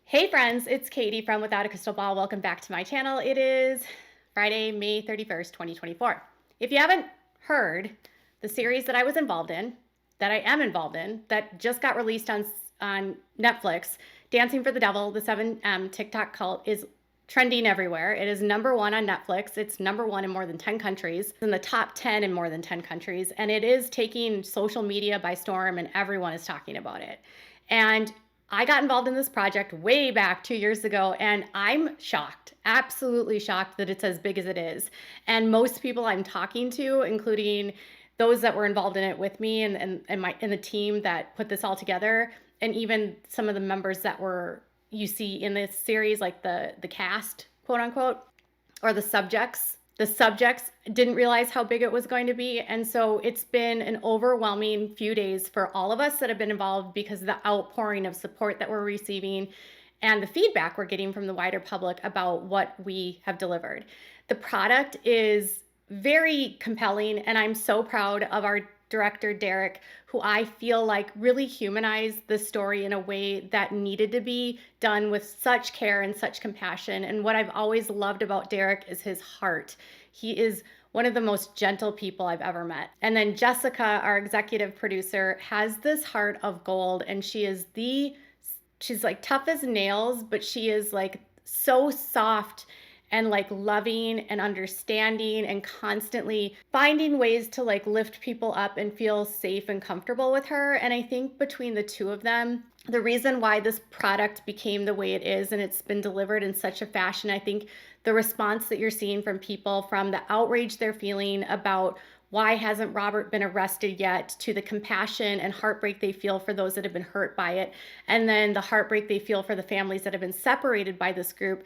Hey friends, it's Katie from Without a Crystal Ball. Welcome back to my channel. It is Friday, May 31st, 2024. If you haven't heard the series that I was involved in, that I am involved in, that just got released on Netflix, Dancing for the Devil, the 7M TikTok cult is trending everywhere. It is number one on Netflix. It's number one in more than 10 countries, in the top 10 in more than 10 countries. And it is taking social media by storm, and everyone is talking about it. And I got involved in this project way back 2 years ago, and I'm shocked, absolutely shocked that it's as big as it is. And most people I'm talking to, including those that were involved in it with me and the team that put this all together, and even some of the members that were you see in this series, like the cast, quote unquote, or the subjects. The subjects didn't realize how big it was going to be. And so it's been an overwhelming few days for all of us that have been involved because of the outpouring of support that we're receiving and the feedback we're getting from the wider public about what we have delivered. The product is very compelling, and I'm so proud of our director, Derek, who I feel like really humanized the story in a way that needed to be done with such care and such compassion. And what I've always loved about Derek is his heart. He is one of the most gentle people I've ever met. And then Jessica, our executive producer, has this heart of gold, and she's like tough as nails, but she is like so soft and like loving and understanding and constantly finding ways to like lift people up and feel safe and comfortable with her. And I think between the two of them, the reason why this product became the way it is and it's been delivered in such a fashion, I think the response that you're seeing from people, from the outrage they're feeling about why hasn't Robert been arrested yet, to the compassion and heartbreak they feel for those that have been hurt by it, and then the heartbreak they feel for the families that have been separated by this group,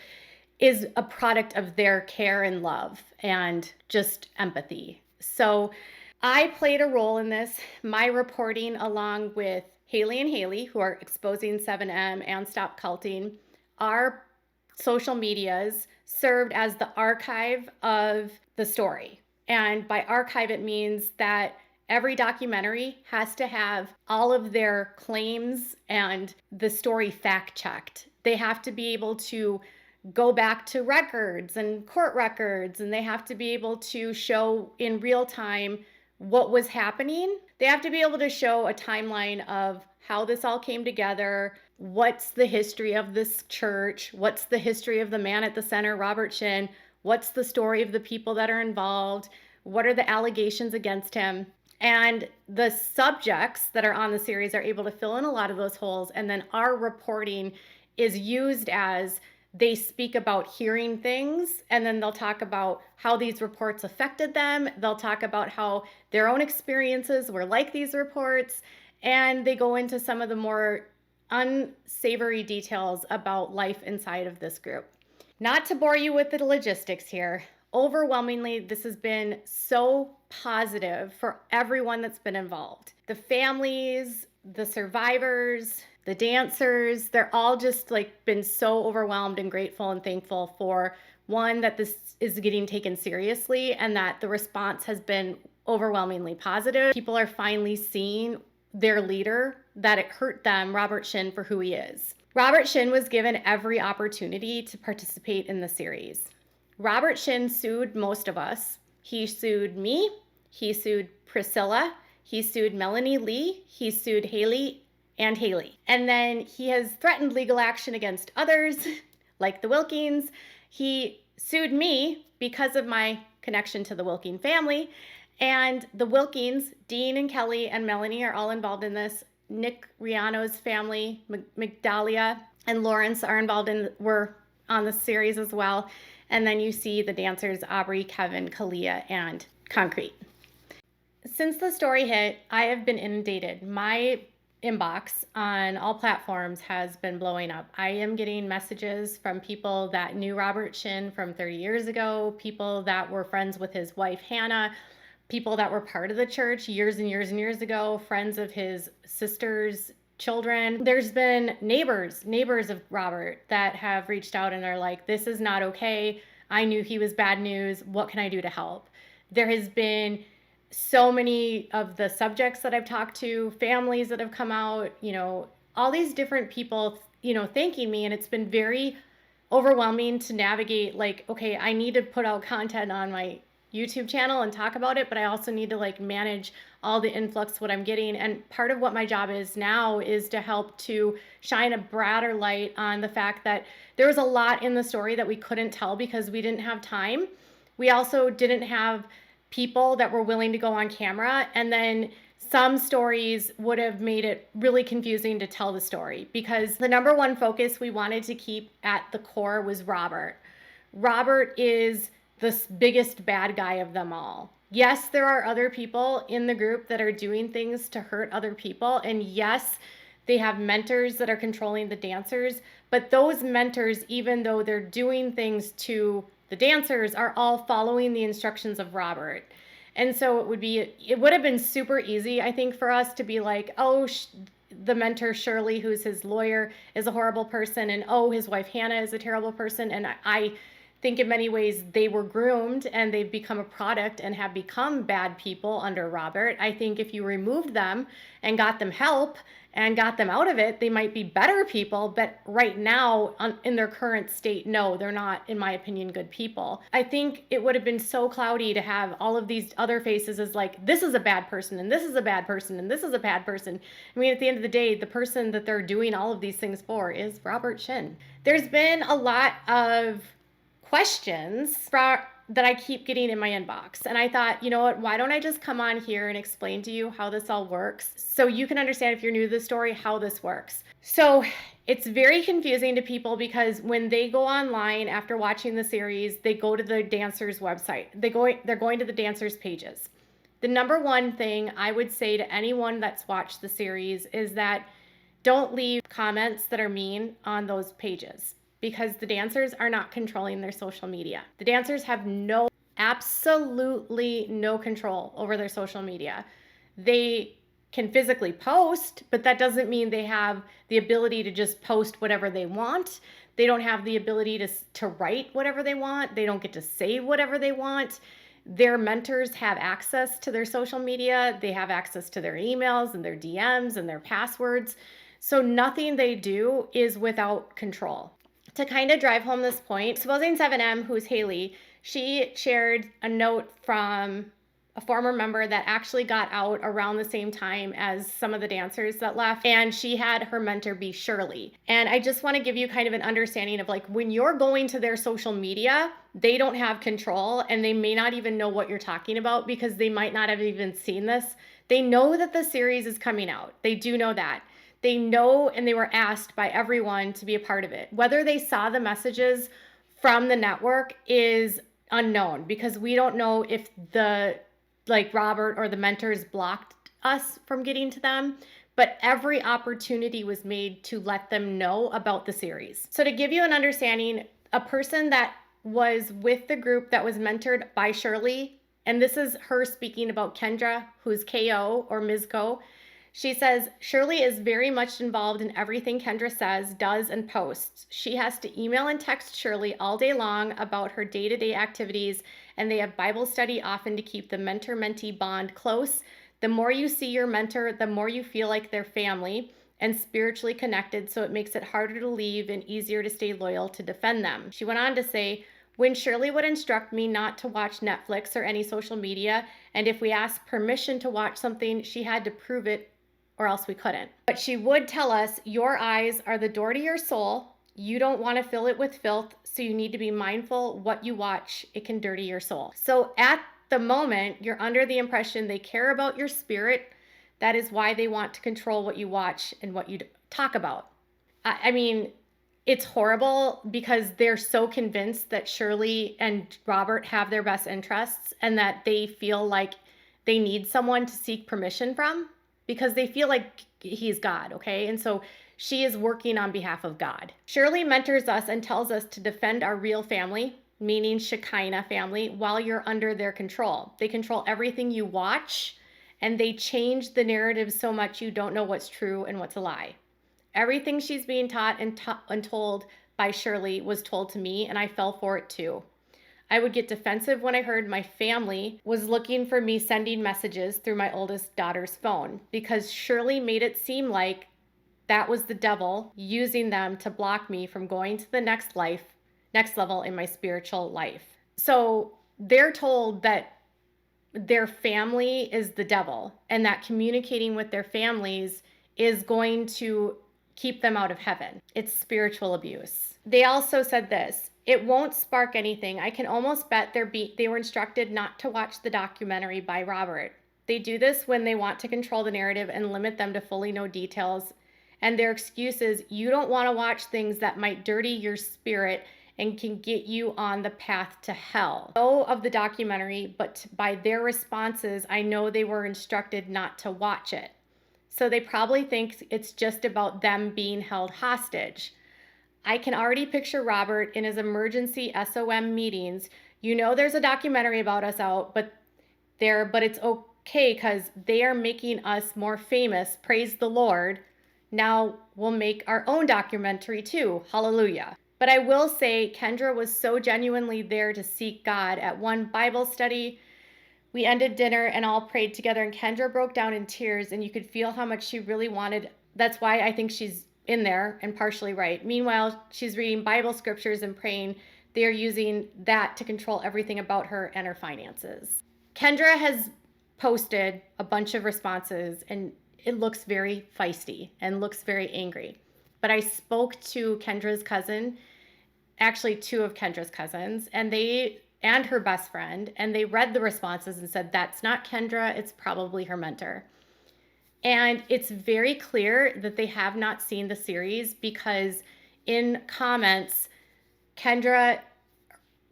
is a product of their care and love and just empathy. So I played a role in this. My reporting, along with Haley and Haley, who are exposing 7M and Stop Culting, our social medias served as the archive of the story. And by archive, it means that every documentary has to have all of their claims and the story fact checked. They have to be able to go back to records and court records, and they have to be able to show in real time what was happening. They have to be able to show a timeline of how this all came together, what's the history of this church, what's the history of the man at the center, Robert Shin, what's the story of the people that are involved, what are the allegations against him. And the subjects that are on the series are able to fill in a lot of those holes, and then our reporting is used as they speak about hearing things, and then they'll talk about how these reports affected them. They'll talk about how their own experiences were like these reports, and they go into some of the more unsavory details about life inside of this group. Not to bore you with the logistics here, overwhelmingly, this has been so positive for everyone that's been involved. The families, the survivors, the dancers, they're all just like been so overwhelmed and grateful and thankful for, one, that this is getting taken seriously and that the response has been overwhelmingly positive. People are finally seeing their leader, that it hurt them, Robert Shin, for who he is. Robert Shin was given every opportunity to participate in the series. Robert Shin sued most of us. He sued me, he sued Priscilla, he sued Melanie Lee, he sued Haley and Haley. And then he has threatened legal action against others, like the Wilkins. He sued me because of my connection to the Wilkin family. And the Wilkins, Dean and Kelly and Melanie, are all involved in this. Nick Riano's family, Migdalia and Lawrence, were on the series as well. And then you see the dancers Aubrey, Kevin, Kalia, and Concrete. Since the story hit, I have been inundated. My inbox on all platforms has been blowing up. I am getting messages from people that knew Robert Shin from 30 years ago, people that were friends with his wife, Hannah, people that were part of the church years and years and years ago, friends of his sister's children. There's been neighbors of Robert that have reached out and are like, this is not okay. I knew he was bad news. What can I do to help? There has been so many of the subjects that I've talked to, families that have come out, all these different people thanking me. And it's been very overwhelming to navigate, like, okay, I need to put out content on my YouTube channel and talk about it, but I also need to like manage all the influx what I'm getting. And part of what my job is now is to help to shine a broader light on the fact that there was a lot in the story that we couldn't tell because we didn't have time. We also didn't have people that were willing to go on camera. And then some stories would have made it really confusing to tell the story because the number one focus we wanted to keep at the core was Robert. Robert is the biggest bad guy of them all. Yes, there are other people in the group that are doing things to hurt other people. And yes, they have mentors that are controlling the dancers. But those mentors, even though they're doing things to the dancers, are all following the instructions of Robert. And so it would have been super easy, I think, for us to be like, oh, the mentor Shirley, who's his lawyer, is a horrible person. And oh, his wife Hannah is a terrible person. And I think in many ways they were groomed and they've become a product and have become bad people under Robert. I think if you removed them and got them help and got them out of it, they might be better people. But right now, in their current state, no, they're not, in my opinion, good people. I think it would have been so cloudy to have all of these other faces as like, this is a bad person, and this is a bad person, and this is a bad person. I mean, at the end of the day, the person that they're doing all of these things for is Robert Shin. There's been a lot of questions that I keep getting in my inbox. And I thought, you know what, why don't I just come on here and explain to you how this all works so you can understand, if you're new to the story, how this works. So it's very confusing to people because when they go online after watching the series, they go to the dancers' website. They're going to the dancers' pages. The number one thing I would say to anyone that's watched the series is that don't leave comments that are mean on those pages, because the dancers are not controlling their social media. The dancers have absolutely no control over their social media. They can physically post, but that doesn't mean they have the ability to just post whatever they want. They don't have the ability to write whatever they want. They don't get to say whatever they want. Their mentors have access to their social media. They have access to their emails and their DMs and their passwords. So nothing they do is without control. To kind of drive home this point, Supposing 7M, who's Haley, she shared a note from a former member that actually got out around the same time as some of the dancers that left, and she had her mentor be Shirley. And I just want to give you kind of an understanding of like, when you're going to their social media, they don't have control and they may not even know what you're talking about because they might not have even seen this. They know that the series is coming out. They do know that. They know, and they were asked by everyone to be a part of it. Whether they saw the messages from the network is unknown because we don't know if Robert or the mentors blocked us from getting to them, but every opportunity was made to let them know about the series. So to give you an understanding, a person that was with the group that was mentored by Shirley, and this is her speaking about Kendra, who's KO or Ms. Ko. She says, Shirley is very much involved in everything Kendra says, does, and posts. She has to email and text Shirley all day long about her day-to-day activities, and they have Bible study often to keep the mentor-mentee bond close. The more you see your mentor, the more you feel like they're family and spiritually connected, so it makes it harder to leave and easier to stay loyal to defend them. She went on to say, when Shirley would instruct me not to watch Netflix or any social media, and if we asked permission to watch something, she had to prove it or else we couldn't. But she would tell us, your eyes are the door to your soul. You don't want to fill it with filth, so you need to be mindful what you watch. It can dirty your soul. So at the moment, you're under the impression they care about your spirit. That is why they want to control what you watch and what you talk about. I mean, it's horrible because they're so convinced that Shirley and Robert have their best interests and that they feel like they need someone to seek permission from, because they feel like he's God, okay? And so she is working on behalf of God. Shirley mentors us and tells us to defend our real family, meaning Shekinah family, while you're under their control. They control everything you watch, and they change the narrative so much you don't know what's true and what's a lie. Everything she's being taught and told by Shirley was told to me, and I fell for it too. I would get defensive when I heard my family was looking for me sending messages through my oldest daughter's phone because Shirley made it seem like that was the devil using them to block me from going to the next level in my spiritual life. So they're told that their family is the devil and that communicating with their families is going to keep them out of heaven. It's spiritual abuse. They also said this: it won't spark anything. I can almost bet they were instructed not to watch the documentary by Robert. They do this when they want to control the narrative and limit them to fully know details. And their excuse is, you don't want to watch things that might dirty your spirit and can get you on the path to hell. I know of the documentary, but by their responses, I know they were instructed not to watch it. So they probably think it's just about them being held hostage. I can already picture Robert in his emergency SOM meetings. You know, there's a documentary about us out, but it's okay because they are making us more famous. Praise the Lord. Now we'll make our own documentary too. Hallelujah. But I will say Kendra was so genuinely there to seek God. At one Bible study, we ended dinner and all prayed together, and Kendra broke down in tears, and you could feel how much she really wanted. That's why I think she's in there and partially right. Meanwhile, she's reading Bible scriptures and praying. They're using that to control everything about her and her finances. Kendra has posted a bunch of responses, and it looks very feisty and looks very angry. But I spoke to Kendra's cousin, actually two of Kendra's cousins, and her best friend, and they read the responses and said, that's not Kendra, it's probably her mentor. And it's very clear that they have not seen the series, because in comments, Kendra,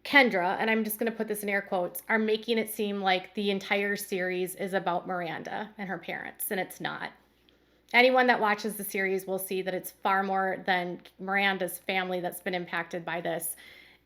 and I'm just going to put this in air quotes, are making it seem like the entire series is about Miranda and her parents, and it's not. Anyone that watches the series will see that it's far more than Miranda's family that's been impacted by this.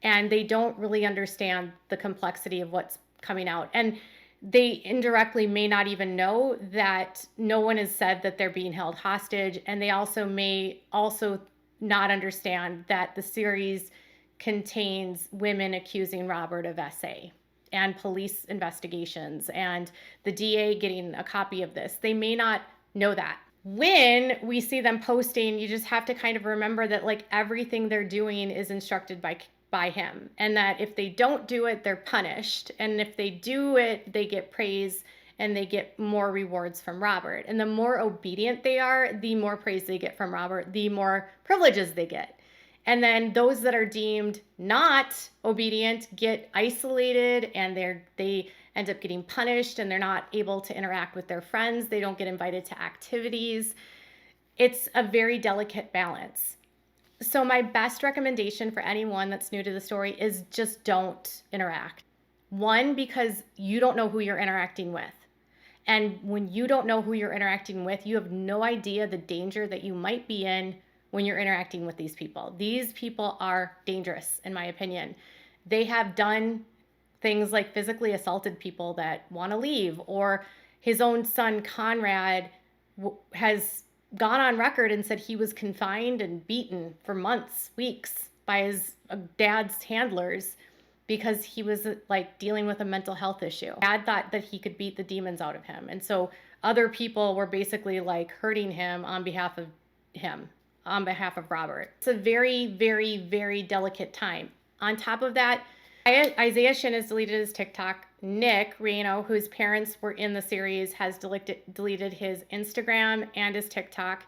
And they don't really understand the complexity of what's coming out. And they indirectly may not even know that no one has said that they're being held hostage. And they also may also not understand that the series contains women accusing Robert of SA and police investigations and the DA getting a copy of this. They may not know that. When we see them posting, you just have to kind of remember that like everything they're doing is instructed by him, and that if they don't do it, they're punished. And if they do it, they get praise and they get more rewards from Robert. And the more obedient they are, the more praise they get from Robert, the more privileges they get. And then those that are deemed not obedient get isolated, and they end up getting punished, and they're not able to interact with their friends. They don't get invited to activities. It's a very delicate balance. So my best recommendation for anyone that's new to the story is just don't interact. One, because you don't know who you're interacting with. And when you don't know who you're interacting with, you have no idea the danger that you might be in when you're interacting with these people. These people are dangerous, in my opinion. They have done things like physically assaulted people that want to leave, or his own son, Conrad, has gone on record and said he was confined and beaten for months, weeks by his dad's handlers because he was like dealing with a mental health issue. Dad thought that he could beat the demons out of him. And so other people were basically like hurting him on behalf of Robert. It's a very, very, very delicate time. On top of that, Isaiah Shin has deleted his TikTok. Nick Reno, whose parents were in the series, has deleted his Instagram and his TikTok.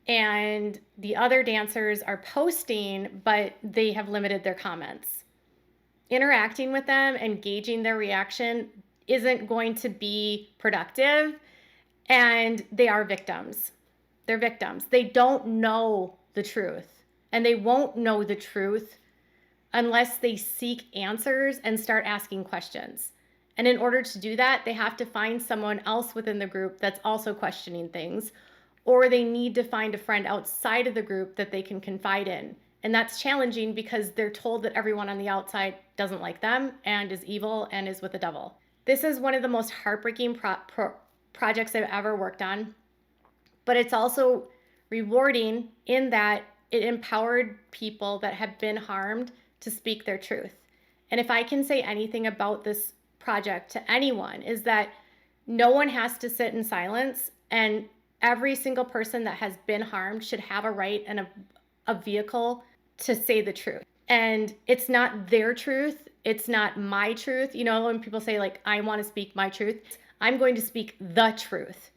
And the other dancers are posting, but they have limited their comments. Interacting with them and gauging their reaction isn't going to be productive, and they are victims. They're victims. They don't know the truth, and they won't know the truth unless they seek answers and start asking questions. And in order to do that, they have to find someone else within the group that's also questioning things, or they need to find a friend outside of the group that they can confide in. And that's challenging because they're told that everyone on the outside doesn't like them and is evil and is with the devil. This is one of the most heartbreaking projects I've ever worked on, but it's also rewarding in that it empowered people that have been harmed to speak their truth. And if I can say anything about this project to anyone, is that no one has to sit in silence and Every single person that has been harmed should have a right and a vehicle to say the truth. And it's not their truth. It's not my truth. You know, when people say, like, I want to speak my truth, I'm going to speak the truth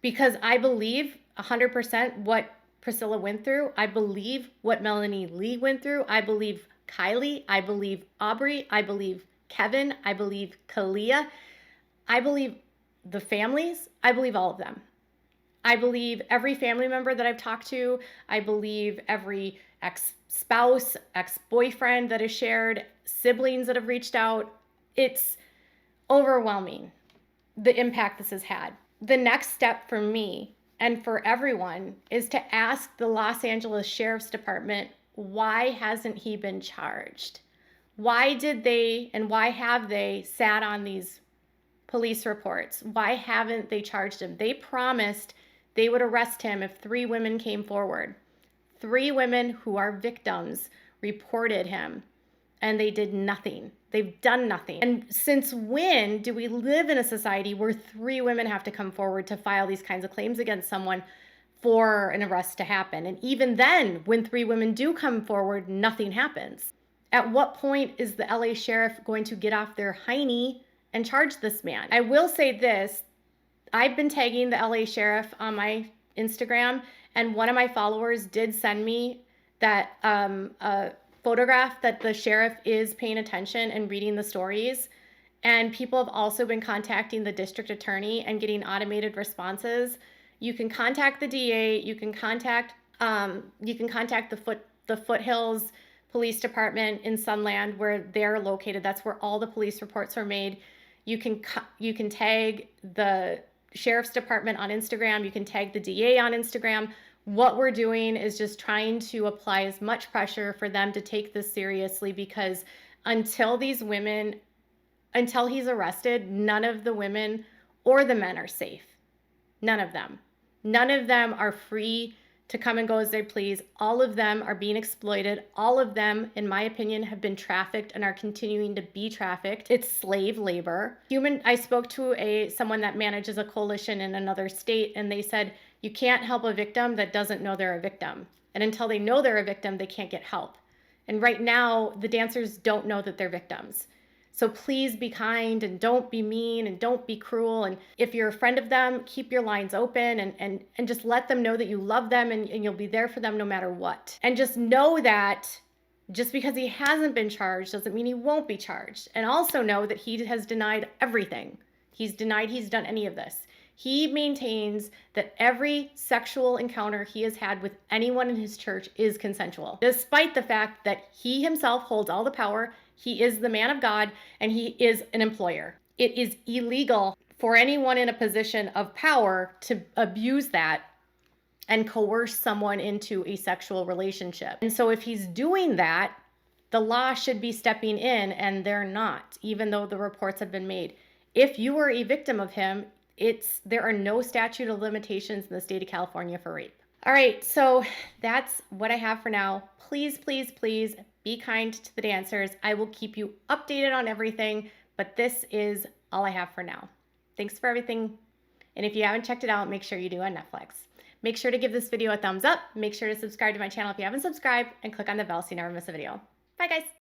because I believe 100% what Priscilla went through. I believe what Melanie Lee went through. I believe Kylie. I believe Aubrey. I believe Kevin. I believe Kalia. I believe the families. I believe all of them. I believe every family member that I've talked to. I believe every ex-spouse, ex-boyfriend that has shared, siblings that have reached out. It's overwhelming, the impact this has had. The next step for me and for everyone is to ask the Los Angeles Sheriff's Department, why hasn't he been charged? Why did they and why have they sat on these police reports? Why haven't they charged him? They promised they would arrest him if 3 women came forward. 3 women who are victims reported him, and they did nothing. They've done nothing. And since when do we live in a society where 3 women have to come forward to file these kinds of claims against someone for an arrest to happen? And even then, when 3 women do come forward, nothing happens. At what point is the LA sheriff going to get off their hiney and charge this man? I will say this. I've been tagging the LA sheriff on my Instagram, and one of my followers did send me that a photograph that the sheriff is paying attention and reading the stories. And people have also been contacting the district attorney and getting automated responses. You can contact the DA. You can contact the Foothills Police Department in Sunland, where they're located. That's where all the police reports are made. You can tag the Sheriff's Department on Instagram. You can tag the DA on Instagram. What we're doing is just trying to apply as much pressure for them to take this seriously, because until he's arrested, none of the women or the men are safe. None of them. None of them are free to come and go as they please. All of them are being exploited. All of them, in my opinion, have been trafficked and are continuing to be trafficked. It's slave labor. I spoke to someone that manages a coalition in another state, and they said, you can't help a victim that doesn't know they're a victim. And until they know they're a victim, they can't get help. And right now, the dancers don't know that they're victims. So please be kind and don't be mean and don't be cruel. And if you're a friend of them, keep your lines open and just let them know that you love them and you'll be there for them no matter what. And just know that just because he hasn't been charged doesn't mean he won't be charged. And also know that he has denied everything. He's denied he's done any of this. He maintains that every sexual encounter he has had with anyone in his church is consensual, despite the fact that he himself holds all the power. He is the man of God, and he is an employer. It is illegal for anyone in a position of power to abuse that and coerce someone into a sexual relationship. And so if he's doing that, the law should be stepping in, and they're not, even though the reports have been made. If you were a victim of him, there are no statute of limitations in the state of California for rape. All right, so that's what I have for now. Please, please, please be kind to the dancers. I will keep you updated on everything, but this is all I have for now. Thanks for everything. And if you haven't checked it out, make sure you do on Netflix. Make sure to give this video a thumbs up. Make sure to subscribe to my channel if you haven't subscribed, and click on the bell so you never miss a video. Bye, guys.